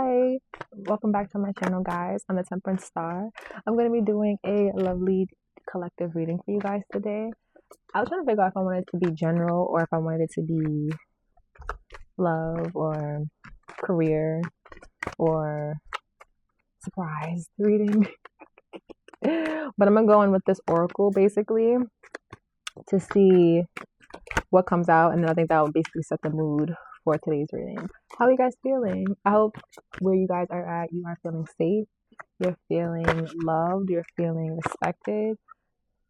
Hi, welcome back to my channel, guys. I'm the Temperance Star. I'm going to be doing a lovely collective reading for you guys today. I was trying to figure out if I wanted it to be general or if I wanted it to be love or career or surprise reading. But I'm going to go in with this oracle basically to see what comes out, and then I think that will basically set the mood for today's reading. How are you guys feeling? I hope where you guys are at, you are feeling safe, you're feeling loved, you're feeling respected.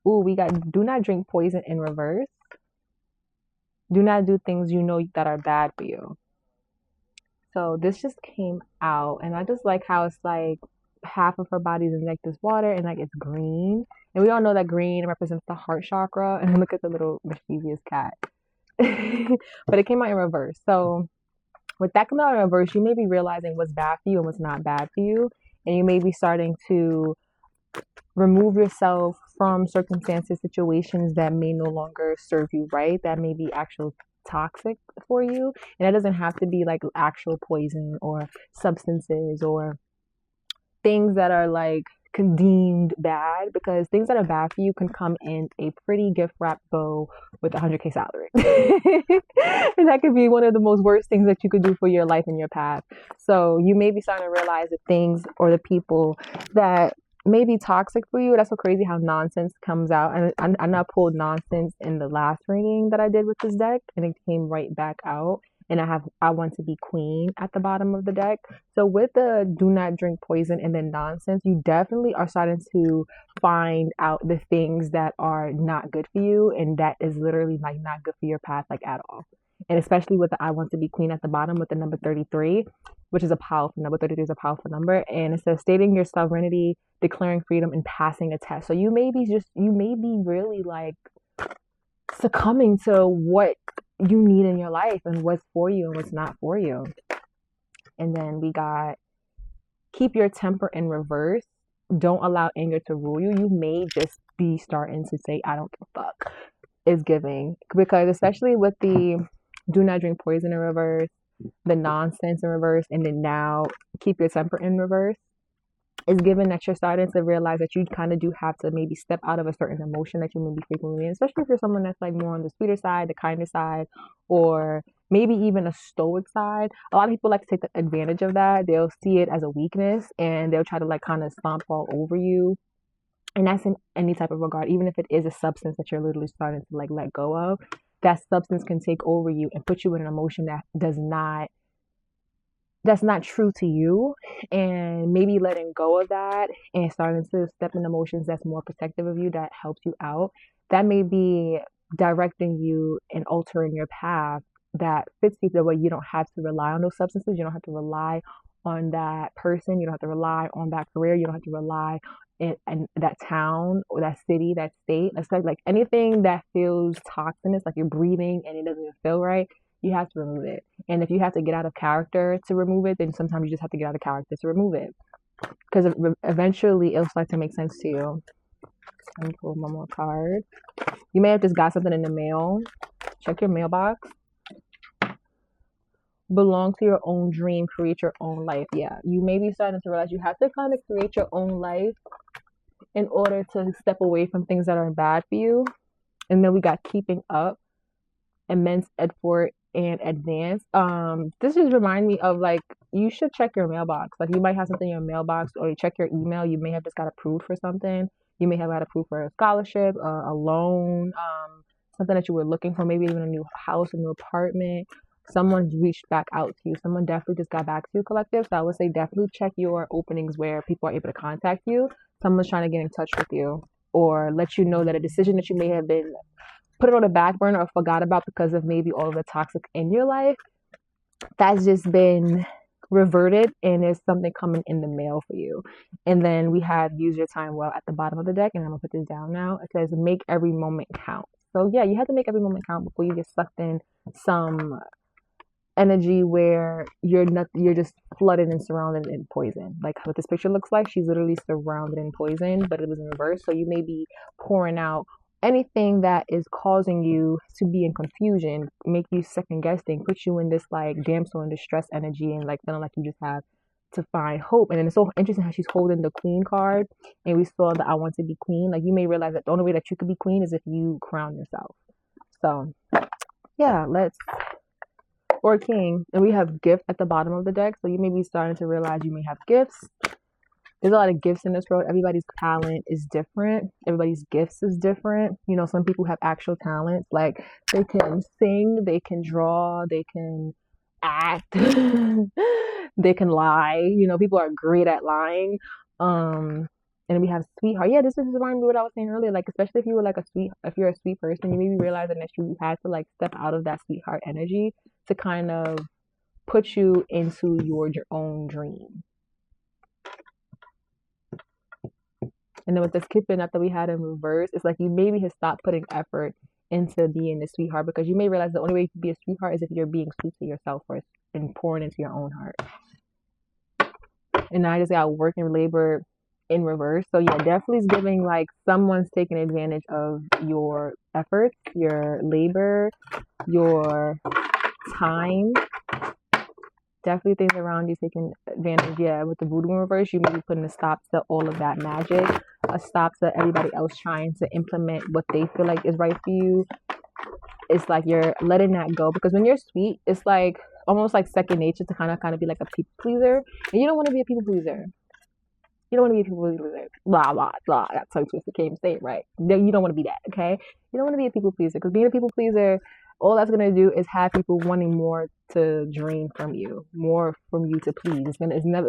Ooh, we got do not drink poison in reverse. Do not do things you know that are bad for you. So this just came out, and I just like how it's like half of her body is in like this water, and like it's green. And we all know that green represents the heart chakra. And look at the little mischievous cat. But it came out in reverse. So with that coming out in reverse, you may be realizing what's bad for you and what's not bad for you. And you may be starting to remove yourself from circumstances, situations that may no longer serve you right, that may be actual toxic for you. And it doesn't have to be like actual poison or substances or things that are like deemed bad, because things that are bad for you can come in a pretty gift wrap bow with a 100K salary. And that could be one of the most worst things that you could do for your life and your path. So you may be starting to realize the things or the people that may be toxic for you. That's so crazy how nonsense comes out. And I know I pulled nonsense in the last reading that I did with this deck, and it came right back out. And I have I want to be queen at the bottom of the deck. So with the do not drink poison and then nonsense, you definitely are starting to find out the things that are not good for you, and that is literally like not good for your path like at all. And especially with the I want to be queen at the bottom with the number 33, which is a powerful number. 33 is a powerful number, and it says stating your sovereignty, declaring freedom, and passing a test. So you may be really like succumbing to what you need in your life and what's for you and what's not for you. And then we got keep your temper in reverse. Don't allow anger to rule you. You may just be starting to say, I don't give a fuck, is giving. Because especially with the do not drink poison in reverse, the nonsense in reverse, and then now keep your temper in reverse, is given that you're starting to realize that you kind of do have to maybe step out of a certain emotion that you may be frequently in, especially if you're someone that's like more on the sweeter side, the kinder side, or maybe even a stoic side. A lot of people like to take advantage of that. They'll see it as a weakness and they'll try to like kind of stomp all over you. And that's in any type of regard, even if it is a substance that you're literally starting to like let go of. That substance can take over you and put you in an emotion that's not true to you, and maybe letting go of that and starting to step in emotions that's more protective of you, that helps you out, that may be directing you and altering your path that fits you the way you don't have to rely on those substances. You don't have to rely on that person. You don't have to rely on that career. You don't have to rely in that town or that city, that state. It's like anything that feels toxinous, like you're breathing and it doesn't even feel right, you have to remove it. And if you have to get out of character to remove it, then sometimes you just have to get out of character to remove it, because eventually it'll start to make sense to you. Let me pull one more card. You may have just got something in the mail. Check your mailbox. Belong to your own dream. Create your own life. Yeah, you may be starting to realize you have to kind of create your own life in order to step away from things that are bad for you. And then we got keeping up, immense effort, and advance. This just remind me of like, you should check your mailbox. Like you might have something in your mailbox, or you check your email. You may have just got approved for something. You may have got approved for a scholarship, a loan, something that you were looking for, maybe even a new house, a new apartment. Someone's reached back out to you. Someone definitely just got back to you, collective. So I would say definitely check your openings where people are able to contact you. Someone's trying to get in touch with you or let you know that a decision that you may have been put it on the back burner or forgot about because of maybe all of the toxic in your life, that's just been reverted, and there's something coming in the mail for you. And then we have use your time well at the bottom of the deck, and I'm gonna put this down now. It says make every moment count. So yeah, you have to make every moment count before you get sucked in some energy where you're just flooded and surrounded in poison. Like what this picture looks like, she's literally surrounded in poison, but it was in reverse. So you may be pouring out anything that is causing you to be in confusion, make you second guessing, put you in this like damsel in distress energy, and like feeling like you just have to find hope. And then it's so interesting how she's holding the queen card, and we saw the I want to be queen. Like, you may realize that the only way that you could be queen is if you crown yourself. So yeah, or king. And we have gift at the bottom of the deck, so you may be starting to realize you may have gifts. There's a lot of gifts in this world. Everybody's talent is different. Everybody's gifts is different. You know, some people have actual talents, like they can sing, they can draw, they can act, they can lie. You know, people are great at lying. And we have sweetheart. Yeah, this is reminding me what I was saying earlier. Like, especially if you were like if you're a sweet person, you may be realizing that you had to like step out of that sweetheart energy to kind of put you into your own dream. And then with this Cupid nut that we had in reverse, it's like you maybe have stopped putting effort into being a sweetheart, because you may realize the only way you can be a sweetheart is if you're being sweet to yourself first and pouring into your own heart. And now I just got work and labor in reverse. So yeah, definitely is giving like someone's taking advantage of your efforts, your labor, your time. Definitely things around you taking advantage. Yeah, with the voodoo in reverse, you may be putting a stop to all of that magic, a stop to everybody else trying to implement what they feel like is right for you. It's like you're letting that go, because when you're sweet, it's like almost like second nature to kind of be like a people pleaser, and you don't want to be a people pleaser. You don't want to be a people pleaser. Blah blah blah. That tongue twister, can't even say it right. No, you don't want to be that. Okay, you don't want to be a people pleaser, because being a people pleaser, all that's gonna do is have people wanting more to drain from you, more from you to please. It's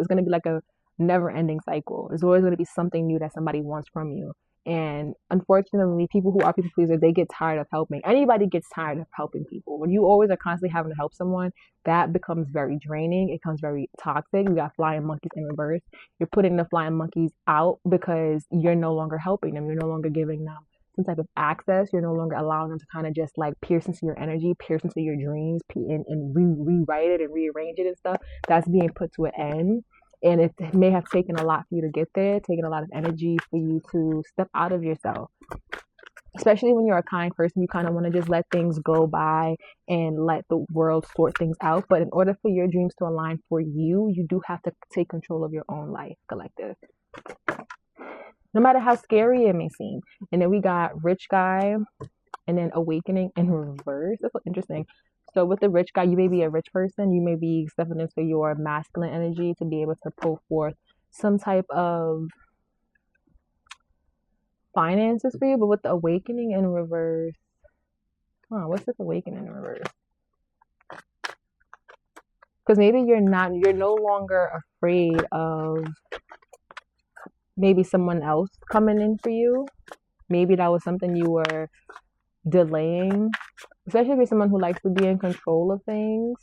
gonna be like a never ending cycle. There's always gonna be something new that somebody wants from you. And unfortunately, people who are people pleasers, they get tired of helping. Anybody gets tired of helping people. When you always are constantly having to help someone, that becomes very draining. It becomes very toxic. You got flying monkeys in reverse. You're putting the flying monkeys out because you're no longer helping them. You're no longer giving them some type of access. You're no longer allowing them to kind of just like pierce into your energy, pierce into your dreams, and rewrite it and rearrange it and stuff. That's being put to an end. And it may have taken a lot for you to get there, taken a lot of energy for you to step out of yourself. Especially when you're a kind person, you kind of want to just let things go by and let the world sort things out. But in order for your dreams to align for you, you do have to take control of your own life, collective. No matter how scary it may seem. And then we got rich guy, and then awakening in reverse. That's so interesting. So with the rich guy, you may be a rich person. You may be stepping into your masculine energy to be able to pull forth some type of finances for you. But with the awakening in reverse, what's this awakening in reverse? Because maybe you're no longer afraid of maybe someone else coming in for you. Maybe that was something you were delaying, especially if you're someone who likes to be in control of things.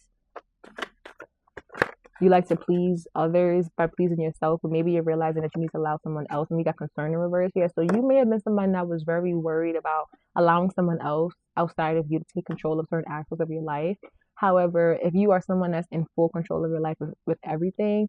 You like to please others by pleasing yourself, but maybe you're realizing that you need to allow someone else, and we got concern in reverse here. So you may have been someone that was very worried about allowing someone else outside of you to take control of certain aspects of your life. However, if you are someone that's in full control of your life with everything,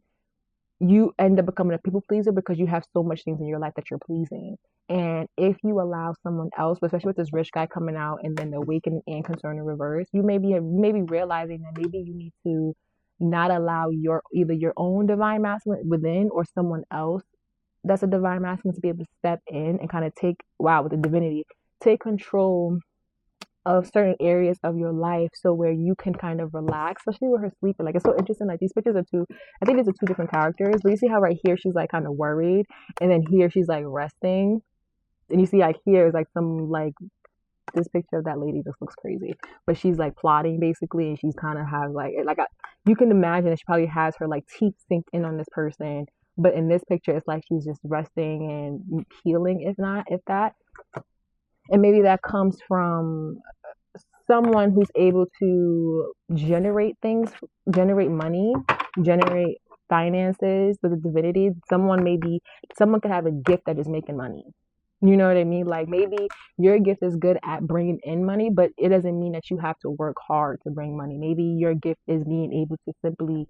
you end up becoming a people pleaser because you have so much things in your life that you're pleasing. And if you allow someone else, especially with this rich guy coming out and then the awakening and concern in reverse, you may be realizing that maybe you need to not allow either your own divine masculine within or someone else that's a divine masculine to be able to step in and kind of with the divinity, take control of certain areas of your life, so where you can kind of relax, especially with her sleeping. Like, it's so interesting. Like, these pictures are I think these are two different characters, but you see how right here she's like kind of worried, and then here she's like resting, and you see like here is like some like this picture of that lady just looks crazy, but she's like plotting basically, and she's kind of has you can imagine that she probably has her like teeth sink in on this person, but in this picture it's like she's just resting and healing, if that. And maybe that comes from someone who's able to generate things, generate money, generate finances with the divinity. Someone could have a gift that is making money. You know what I mean? Like, maybe your gift is good at bringing in money, but it doesn't mean that you have to work hard to bring money. Maybe your gift is being able to simply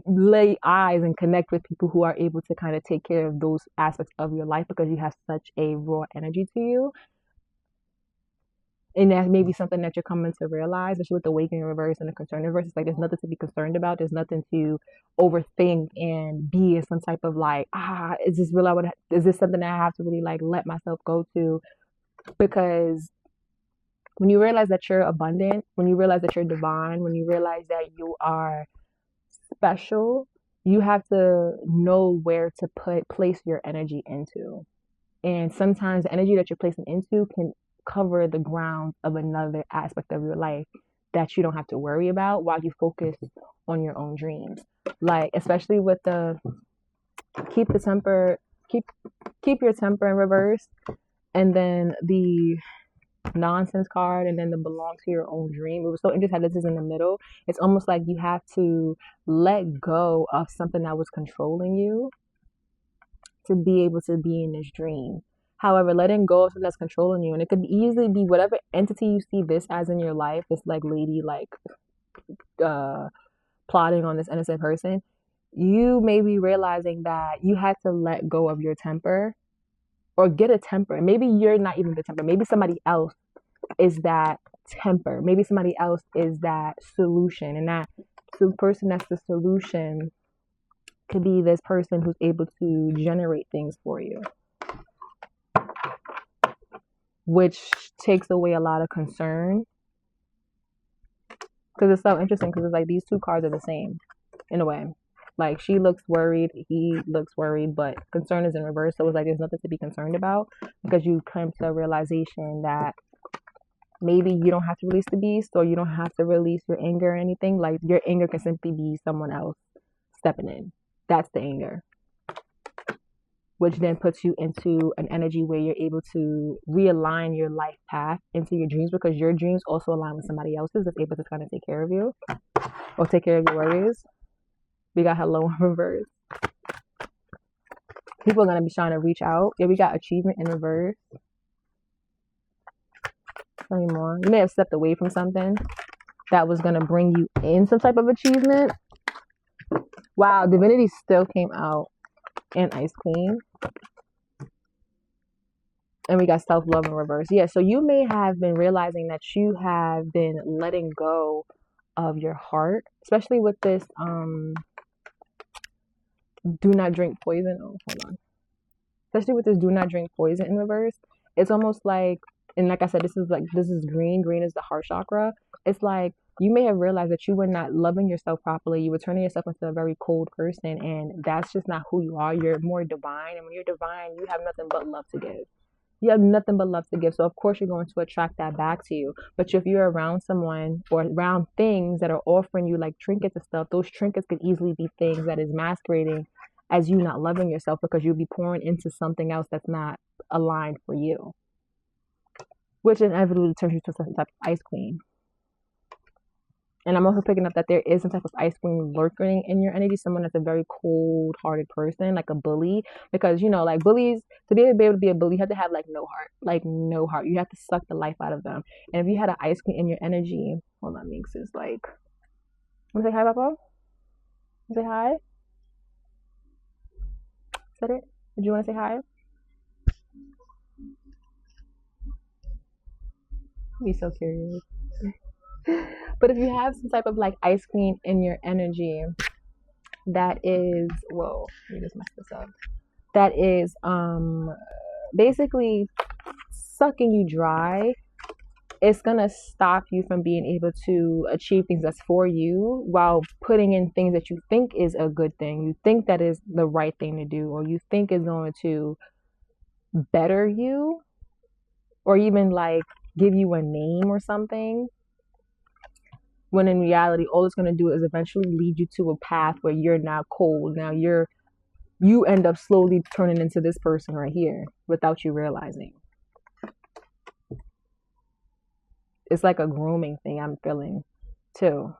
lay eyes and connect with people who are able to kind of take care of those aspects of your life because you have such a raw energy to you. And that may be something that you're coming to realize, especially with the awakening reverse and the concern reverse. It's like there's nothing to be concerned about. There's nothing to overthink and be in some type of like, is this real? Is this something that I have to really like let myself go to? Because when you realize that you're abundant, when you realize that you're divine, when you realize that you are special, you have to know where to place your energy into. And sometimes the energy that you're placing into can cover the ground of another aspect of your life that you don't have to worry about while you focus on your own dreams. Like especially with the keep the temper keep keep your temper in reverse, and then the nonsense card, and then the belong to your own dream. It was so interesting how this is in the middle. It's almost like you have to let go of something that was controlling you to be able to be in this dream. However, letting go of something that's controlling you, and it could easily be whatever entity you see this as in your life, this like lady like uh plotting on this innocent person, you may be realizing that you had to let go of your temper or get a temper. Maybe you're not even the temper. Maybe somebody else is that temper. Maybe somebody else is that solution, and that person that's the solution could be this person who's able to generate things for you, which takes away a lot of concern. Because it's so interesting, because it's like these two cards are the same in a way. Like she looks worried, he looks worried, but concern is in reverse. So it's like there's nothing to be concerned about, because you come to a realization that maybe you don't have to release the beast, or you don't have to release your anger or anything. Like your anger can simply be someone else stepping in. That's the anger, which then puts you into an energy where you're able to realign your life path into your dreams, because your dreams also align with somebody else's that's able to kind of take care of you or take care of your worries. We got hello in reverse. People are going to be trying to reach out. Yeah, we got achievement in reverse. Tell me more. You may have stepped away from something that was going to bring you in some type of achievement. Wow, divinity still came out in Ice Queen. And we got self-love in reverse. Yeah, so you may have been realizing that you have been letting go of your heart, especially with this do not drink poison. Oh, hold on. Especially with this do not drink poison in reverse. It's almost like, and like I said, this is green. Green is the heart chakra. It's like you may have realized that you were not loving yourself properly. You were turning yourself into a very cold person, and that's just not who you are. You're more divine, and when you're divine, you have nothing but love to give. You have nothing but love to give. So of course you're going to attract that back to you. But if you're around someone or around things that are offering you like trinkets and stuff, those trinkets could easily be things that is masquerading as you not loving yourself, because you'll be pouring into something else that's not aligned for you, which inevitably turns you to some type of ice queen. And I'm also picking up that there is some type of ice queen lurking in your energy, someone that's a very cold-hearted person, like a bully. Because, you know, like bullies, to be able to be a bully, you have to have like no heart. Like no heart. You have to suck the life out of them. And if you had an ice queen in your energy, hold on, Minx is like, wanna say hi, Papa? Say hi? Is that it? Did you want to say hi? I'd be so curious. But if you have some type of like ice queen in your energy that is, whoa, let me just mess this up. That is basically sucking you dry, it's gonna stop you from being able to achieve things that's for you, while putting in things that you think is a good thing, you think that is the right thing to do, or you think is going to better you, or even like give you a name or something, when in reality all it's going to do is eventually lead you to a path where you're now cold. Now you end up slowly turning into this person right here without you realizing. It's like a grooming thing I'm feeling too,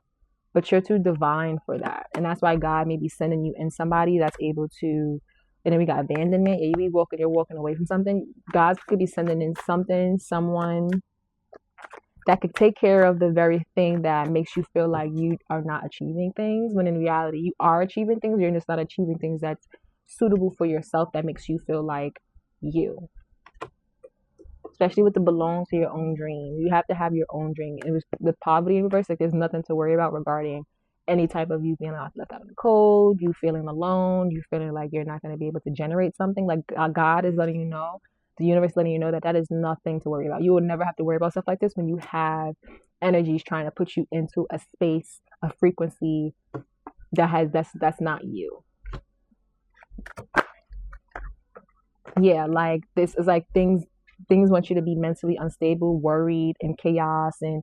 but you're too divine for that, and that's why God may be sending you in somebody that's able to. And then we got abandonment. You're walking away from something. God could be sending in someone that could take care of the very thing that makes you feel like you are not achieving things, when in reality you are achieving things. You're just not achieving things that's suitable for yourself, that makes you feel like you. Especially with the belong to your own dream. You have to have your own dream. It was with poverty in reverse, like there's nothing to worry about regarding any type of you being left out of the cold, you feeling alone, you feeling like you're not going to be able to generate something, like God is letting you know, the universe letting you know that that is nothing to worry about. You will never have to worry about stuff like this when you have energies trying to put you into a space, a frequency that's not you. Yeah, like this is like things want you to be mentally unstable, worried, and chaos, and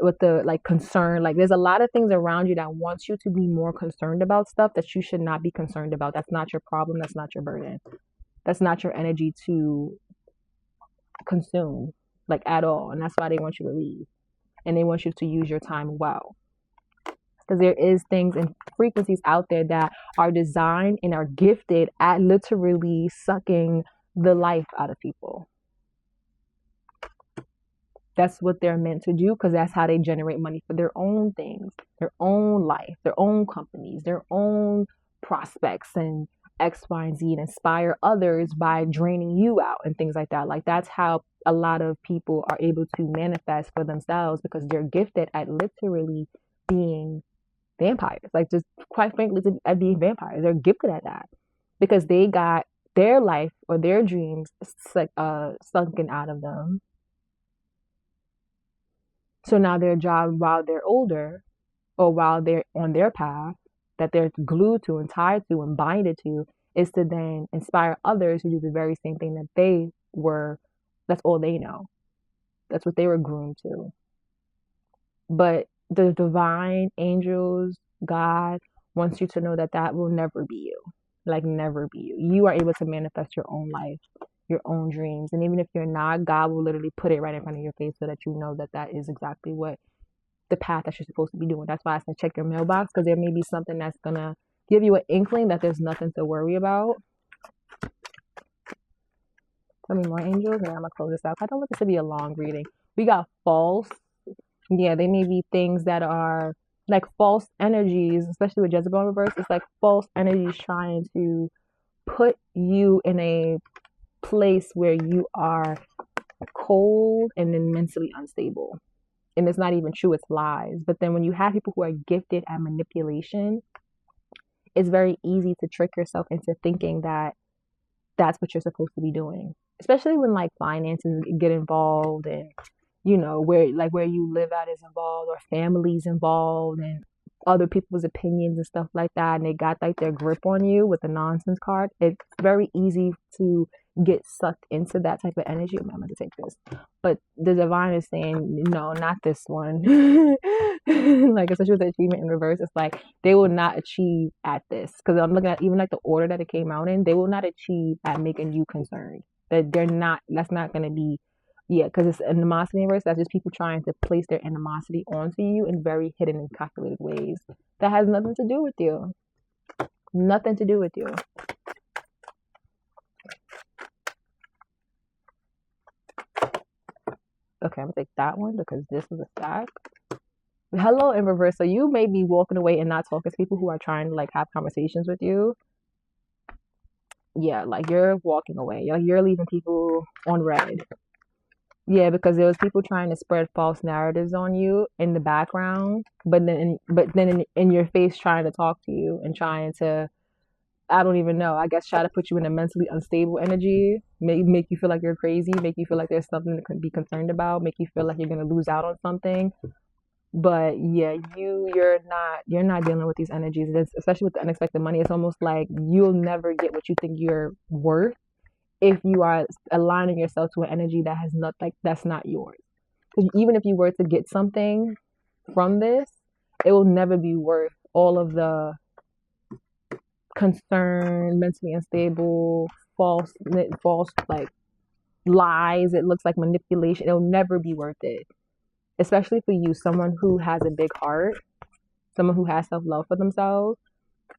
with the like concern. Like there's a lot of things around you that wants you to be more concerned about stuff that you should not be concerned about. That's not your problem. That's not your burden. That's not your energy to consume, like at all. And that's why they want you to leave. And they want you to use your time well. Because there is things and frequencies out there that are designed and are gifted at literally sucking the life out of people. That's what they're meant to do, because that's how they generate money for their own things, their own life, their own companies, their own prospects, and X, Y, and Z, and inspire others by draining you out and things like that. Like that's how a lot of people are able to manifest for themselves, because they're gifted at literally being vampires. Like just quite frankly, at being vampires, they're gifted at that because they got their life or their dreams sunken out of them. So now their job while they're older or while they're on their path that they're glued to and tied to and binded to is to then inspire others to do the very same thing that they were. That's all they know. That's what they were groomed to. But the divine angels, God wants you to know that that will never be you. Like never be you. You are able to manifest your own life, your own dreams. And even if you're not, God will literally put it right in front of your face so that you know that that is exactly what the path that you're supposed to be doing. That's why I said check your mailbox, because there may be something that's going to give you an inkling that there's nothing to worry about. Tell me more, angels, and I'm going to close this out. I don't want this to be a long reading. We got false. Yeah, they may be things that are like false energies, especially with Jezebel in reverse. It's like false energies trying to put you in a place where you are cold and then mentally unstable. And it's not even true, it's lies. But then when you have people who are gifted at manipulation, it's very easy to trick yourself into thinking that that's what you're supposed to be doing. Especially when like finances get involved, and you know where you live at is involved, or families involved, and other people's opinions and stuff like that, and they got like their grip on you with the nonsense card. It's very easy to get sucked into that type of energy. I'm going to take this, but the divine is saying no, not this one. Like especially with the achievement in reverse, it's like they will not achieve at this, because I'm looking at even like the order that it came out in. They will not achieve at making you concerned. That they're not. That's not going to be. Yeah, because it's animosity inverse. That's just people trying to place their animosity onto you in very hidden and calculated ways. That has nothing to do with you. Nothing to do with you. Okay, I'm going to take that one because this was a stack. Hello in reverse. So you may be walking away and not talking to people who are trying to like have conversations with you. Yeah, like you're walking away. You're leaving people on red. Yeah, because there was people trying to spread false narratives on you in the background, but then in your face trying to talk to you and trying to, I don't even know, I guess try to put you in a mentally unstable energy, make you feel like you're crazy, make you feel like there's something to be concerned about, make you feel like you're gonna lose out on something. But yeah, you're not dealing with these energies, especially with the unexpected money. It's almost like you'll never get what you think you're worth if you are aligning yourself to an energy that has not, like, that's not yours. Because even if you were to get something from this, it will never be worth all of the concern, mentally unstable, false like lies. It looks like manipulation. It'll never be worth it, especially for you, someone who has a big heart, someone who has self-love for themselves.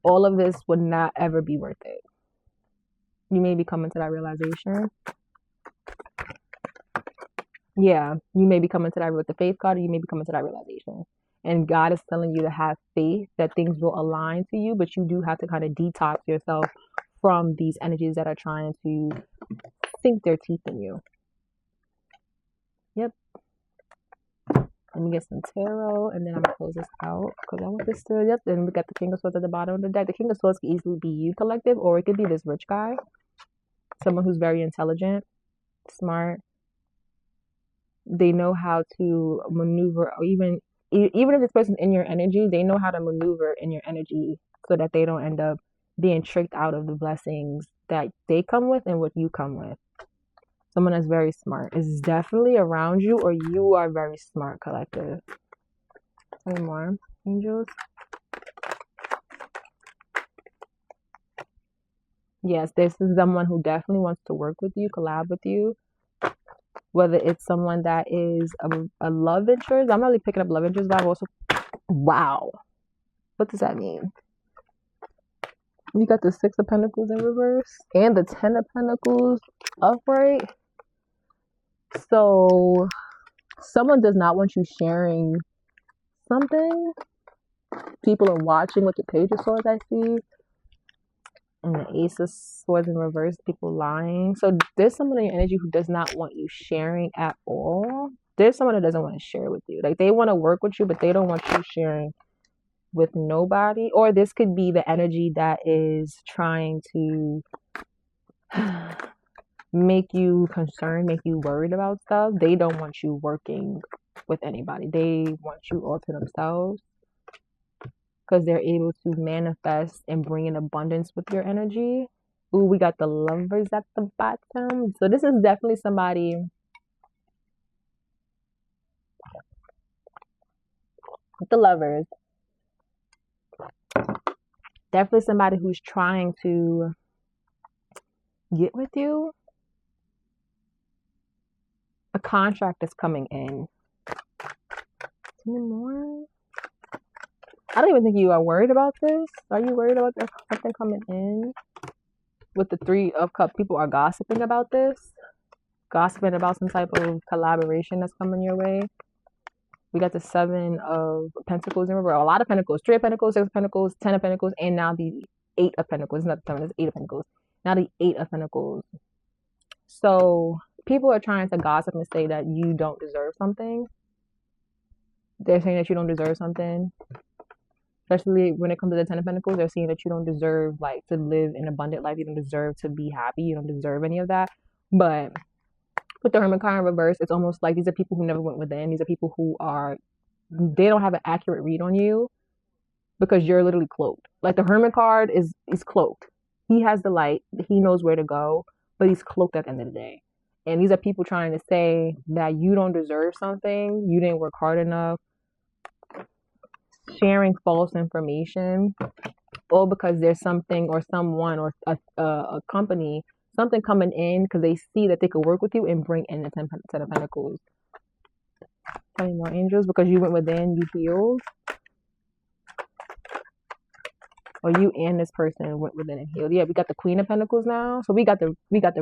All of this would not ever be worth it. You may be coming to that realization. Yeah, you may be coming to that with the faith card, or you may be coming to that realization. And God is telling you to have faith that things will align to you, but you do have to kind of detox yourself from these energies that are trying to sink their teeth in you. Yep. Let me get some tarot, and then I'm gonna close this out because I want this to. Yep. Then we got the King of Swords at the bottom of the deck. The King of Swords can easily be you, collective, or it could be this rich guy, someone who's very intelligent, smart. They know how to maneuver, or even if this person's in your energy, they know how to maneuver in your energy so that they don't end up being tricked out of the blessings that they come with and what you come with. Someone that's very smart is definitely around you, or you are very smart, collective. Any more, angels? Yes, this is someone who definitely wants to work with you, collab with you. Whether it's someone that is a love interest. I'm not really picking up love interest, but I'm also, wow. What does that mean? We got the Six of Pentacles in reverse and the Ten of Pentacles upright. So someone does not want you sharing something. People are watching with the Page of Swords, I see. And the Ace of Swords in reverse, people lying. So there's someone in your energy who does not want you sharing at all. There's someone that doesn't want to share with you. Like, they want to work with you, but they don't want you sharing with nobody. Or this could be the energy that is trying to make you concerned, make you worried about stuff. They don't want you working with anybody. They want you all to themselves because they're able to manifest and bring in abundance with your energy. Ooh, we got the Lovers at the bottom. So this is definitely somebody with the Lovers. Definitely somebody who's trying to get with you. A contract is coming in. Any more? I don't even think you are worried about this. Are you worried about something coming in? With the Three of Cups, people are gossiping about this. Gossiping about some type of collaboration that's coming your way. We got the Seven of Pentacles in reverse. A lot of Pentacles. Three of Pentacles, Six of Pentacles, Ten of Pentacles, and now the Eight of Pentacles. It's not the Seven, it's Eight of Pentacles. Now the Eight of Pentacles. So people are trying to gossip and say that you don't deserve something. They're saying that you don't deserve something. Especially when it comes to the Ten of Pentacles, they're saying that you don't deserve, like, to live an abundant life. You don't deserve to be happy. You don't deserve any of that. But with the Hermit card in reverse, it's almost like these are people who never went within. These are people who they don't have an accurate read on you because you're literally cloaked. Like, the Hermit card is cloaked. He has the light. He knows where to go, but he's cloaked at the end of the day. And these are people trying to say that you don't deserve something. You didn't work hard enough. Sharing false information, all because there's something or someone or a company, something coming in because they see that they could work with you and bring in the Ten of Pentacles. Tell me more, angels, because you went within, you healed. Or you and this person went within and healed. Yeah, we got the Queen of Pentacles now. So we got the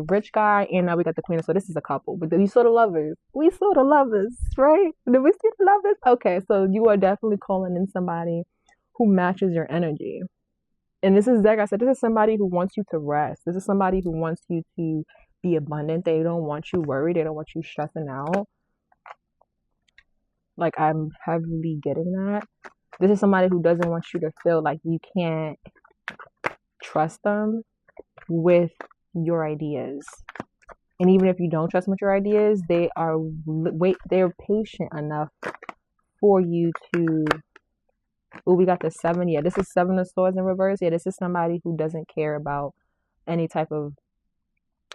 rich guy, and now we got the Queen. So this is a couple. But we saw the Lovers. We saw the Lovers, right? Did we see the Lovers? Okay, so you are definitely calling in somebody who matches your energy. And this is, like I said, this is somebody who wants you to rest. This is somebody who wants you to be abundant. They don't want you worried. They don't want you stressing out. Like, I'm heavily getting that. This is somebody who doesn't want you to feel like you can't trust them with your ideas. And even if you don't trust them with your ideas, they're patient enough for you to. Oh, we got the Seven. Yeah, this is Seven of Swords in reverse. Yeah, this is somebody who doesn't care about any type of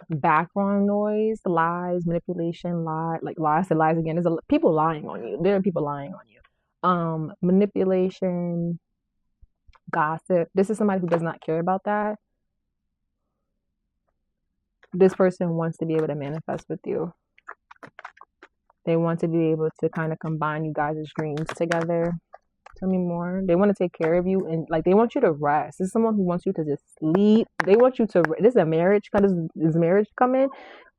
background noise, lies, manipulation, lies again. There's people lying on you. There are people lying on you. Manipulation, gossip. This is somebody who does not care about that. This person wants to be able to manifest with you. They want to be able to kind of combine you guys' dreams together. Tell me more. They want to take care of you, and like, they want you to rest. This is someone who wants you to just sleep. They want you to. This is a marriage. Does marriage come in?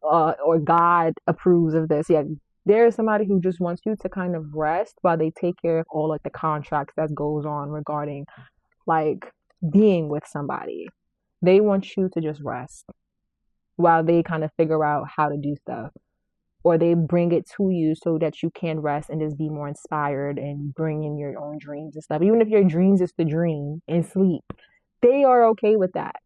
Or God approves of this? Yeah. There is somebody who just wants you to kind of rest while they take care of all, like, the contracts that goes on regarding, like, being with somebody. They want you to just rest while they kind of figure out how to do stuff. or they bring it to you so that you can rest and just be more inspired and bring in your own dreams and stuff. Even if your dreams is to dream and sleep, they are okay with that.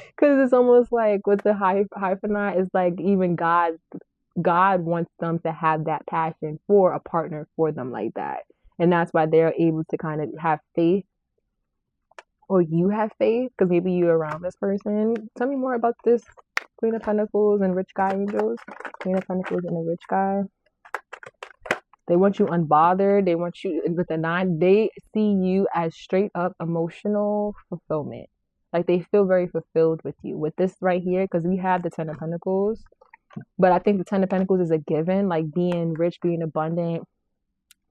Because it's almost like with the hyphenate, it's like even God wants them to have that passion for a partner for them like that. And that's why they're able to kind of have faith, or you have faith, because maybe you're around this person. Tell me more about this Queen of Pentacles and Rich Guy angels. Queen of Pentacles and a Rich Guy. They want you unbothered. They want you with the 9. They see you as straight up emotional fulfillment. Like they feel very fulfilled with you. With this right here, because we have the 10 of Pentacles. But I think the 10 of Pentacles is a given. Like being rich, being abundant,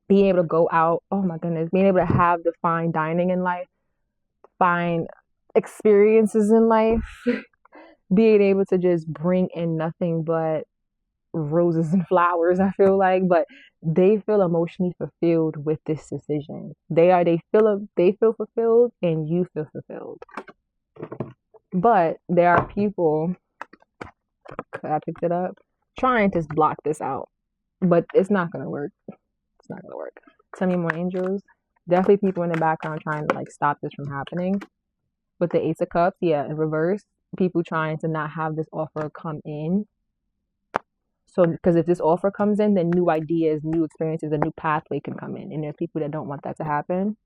being able to go out. Oh my goodness. Being able to have the fine dining in life. Fine experiences in life. Being able to just bring in nothing but roses and flowers, I feel like. But they feel emotionally fulfilled with this decision. They feel fulfilled, and you feel fulfilled. But there are people, I picked it up, trying to block this out. But it's not gonna work. It's not gonna work. Tell me more, angels. Definitely people in the background trying to like stop this from happening. With the Ace of Cups, yeah, in reverse, people trying to not have this offer come in. So, because if this offer comes in, then new ideas, new experiences, a new pathway can come in. And there's people that don't want that to happen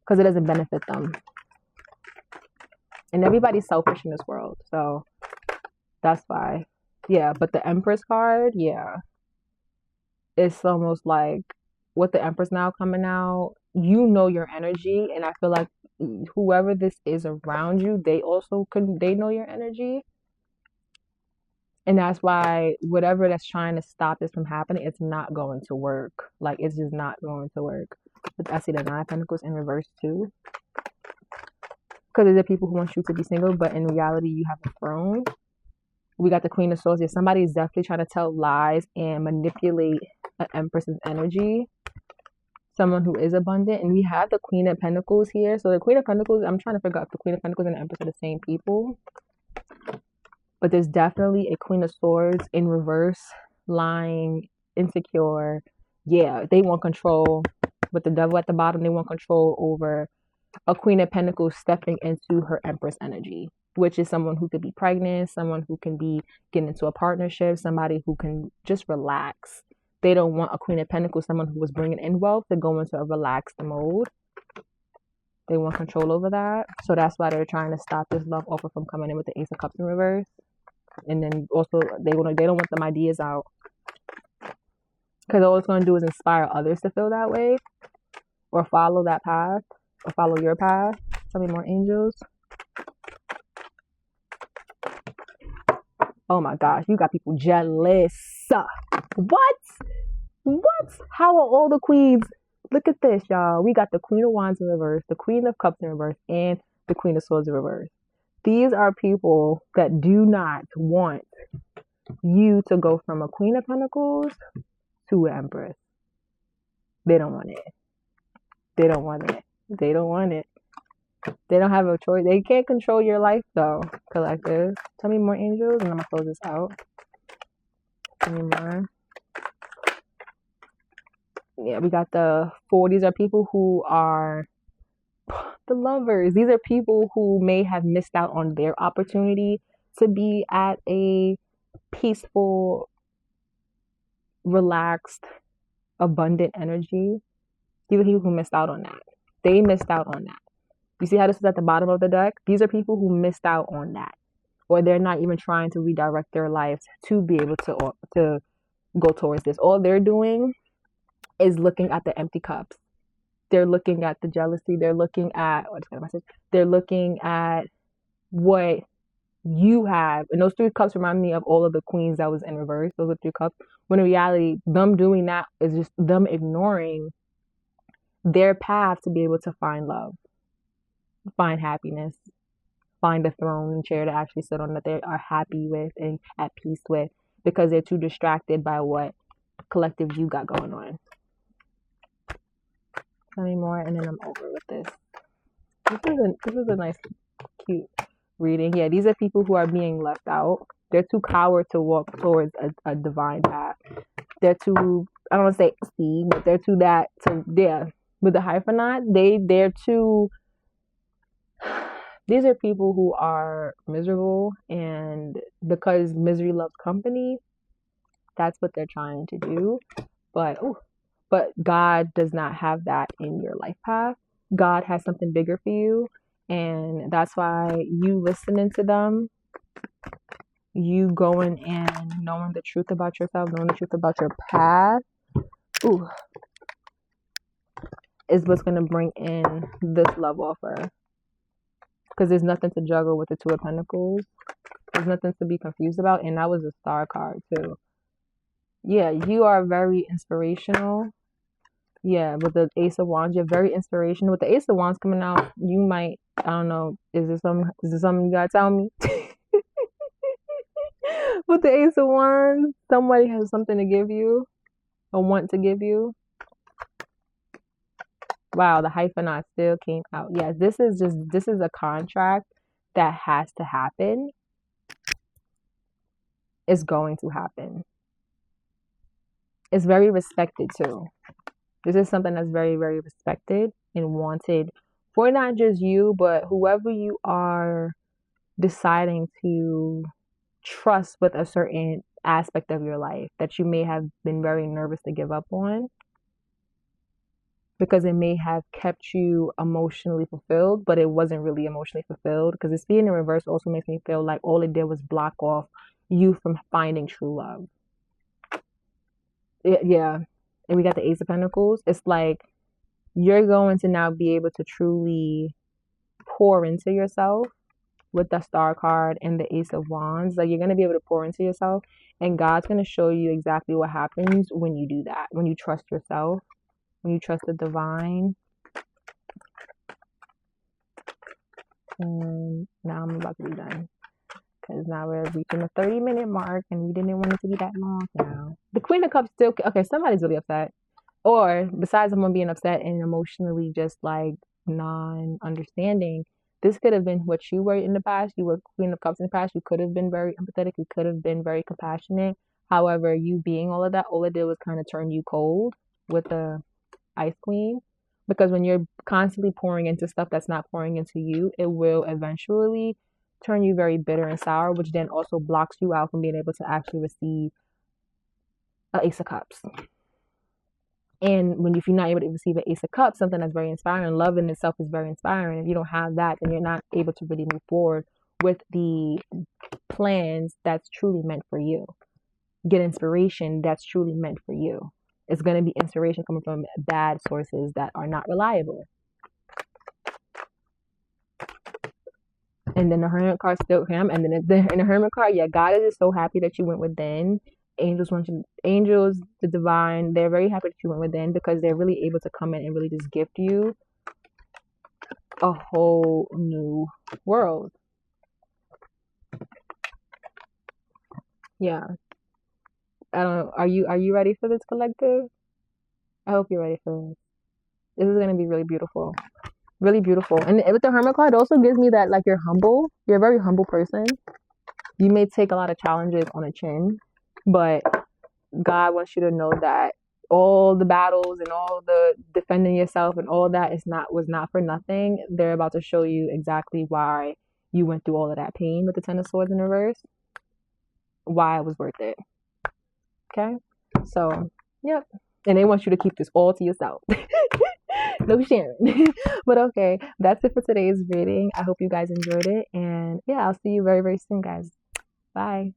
because it doesn't benefit them. And everybody's selfish in this world. So that's why. Yeah, but the Empress card, yeah. It's almost like with the Empress now coming out, you know your energy. And I feel like whoever this is around you, they know your energy. And that's why whatever that's trying to stop this from happening, it's not going to work. Like, it's just not going to work. But I see the 9 of Pentacles in reverse too. Because there's the people who want you to be single, but in reality, you have a throne. We got the Queen of Swords here. Somebody is definitely trying to tell lies and manipulate an Empress's energy. Someone who is abundant. And we have the Queen of Pentacles here. So the Queen of Pentacles, I'm trying to figure out if the Queen of Pentacles and the Empress are the same people. But there's definitely a Queen of Swords in reverse, lying, insecure. Yeah, they want control. With the Devil at the bottom, they want control over a Queen of Pentacles stepping into her Empress energy, which is someone who could be pregnant, someone who can be getting into a partnership, somebody who can just relax. They don't want a Queen of Pentacles, someone who was bringing in wealth, to go into a relaxed mode. They want control over that. So that's why they're trying to stop this love offer from coming in with the Ace of Cups in reverse. And then also they don't want them ideas out, because all it's going to do is inspire others to feel that way or follow that path or follow your path. Tell me more, angels. Oh my gosh, you got people jealous. What? How are all the queens? Look at this, y'all. We got the Queen of Wands in reverse, the Queen of Cups in reverse, and the Queen of Swords in reverse. These are people that do not want you to go from a Queen of Pentacles to an Empress. They don't want it. They don't want it. They don't want it. They don't have a choice. They can't control your life, though, collective. Tell me more, angels, and I'm going to close this out. Tell me more. Yeah, we got the 4. These are people who are the lovers. These are people who may have missed out on their opportunity to be at a peaceful, relaxed, abundant energy. These are people who missed out on that. They missed out on that. You see how this is at the bottom of the deck? These are people who missed out on that. Or they're not even trying to redirect their lives to be able to go towards this. All they're doing is looking at the empty cups. They're looking at the jealousy. They're looking at, they're looking at what you have. And those 3 cups remind me of all of the queens that was in reverse. Those are 3 cups. When in reality, them doing that is just them ignoring their path to be able to find love, find happiness, find a throne and chair to actually sit on that they are happy with and at peace with, because they're too distracted by what collective you got going on. Tell me more, and then I'm over with this. This is a nice, cute reading. Yeah, these are people who are being left out. They're too coward to walk towards a divine path. They're too, I don't want to say see, but they're too that to yeah. With the hyphenate, they're too. These are people who are miserable, and because misery loves company, that's what they're trying to do. But God does not have that in your life path. God has something bigger for you, and that's why you listening to them, you going and knowing the truth about yourself, knowing the truth about your path, ooh, is what's gonna bring in this love offer. Because there's nothing to juggle with the Two of Pentacles. There's nothing to be confused about, and that was a star card too. Yeah, you are very inspirational. Yeah, with the Ace of Wands, you're very inspirational. With the Ace of Wands coming out, you might, I don't know, is this something you gotta tell me? With the Ace of Wands, somebody has something to give you, or want to give you. Wow, the hyphenate still came out. Yes, this is a contract that has to happen. It's going to happen. It's very respected too. This is something that's very, very respected and wanted for not just you, but whoever you are deciding to trust with a certain aspect of your life that you may have been very nervous to give up on, because it may have kept you emotionally fulfilled, but it wasn't really emotionally fulfilled, because it's being in reverse also makes me feel like all it did was block off you from finding true love. Yeah. And we got the Ace of Pentacles. It's like you're going to now be able to truly pour into yourself with the Star card and the Ace of Wands. Like, you're going to be able to pour into yourself, and God's going to show you exactly what happens when you do that, when you trust yourself, when you trust the divine. And now I'm about to be done, because now we're reaching the 30-minute mark, and we didn't want it to be that long now. The Queen of Cups still, okay, somebody's really upset. Or besides someone being upset and emotionally just like non-understanding, this could have been what you were in the past. You were Queen of Cups in the past. You could have been very empathetic. You could have been very compassionate. However, you being all of that, all it did was kind of turn you cold with the Ice Queen. Because when you're constantly pouring into stuff that's not pouring into you, it will eventually turn you very bitter and sour, which then also blocks you out from being able to actually receive an Ace of Cups. And if you're not able to receive an Ace of Cups, something that's very inspiring, love in itself is very inspiring. If you don't have that, then you're not able to really move forward with the plans that's truly meant for you. Get inspiration that's truly meant for you. It's going to be inspiration coming from bad sources that are not reliable. And then the Hermit card still him. And then in the Hermit card, yeah, God is just so happy that you went within. Angels, the divine, they're very happy that you went within, because they're really able to come in and really just gift you a whole new world. Yeah. I don't know. Are you ready for this, collective? I hope you're ready for this. This is gonna be really beautiful. Really beautiful. And with the Hermit card, it also gives me that like you're humble. You're a very humble person. You may take a lot of challenges on the chin, but God wants you to know that all the battles and all the defending yourself and all that was not for nothing. They're about to show you exactly why you went through all of that pain with the Ten of Swords in reverse. Why it was worth it. Okay? So, yep. And they want you to keep this all to yourself. No sharing. But okay, that's it for today's reading. I hope you guys enjoyed it. And yeah, I'll see you very, very soon, guys. Bye.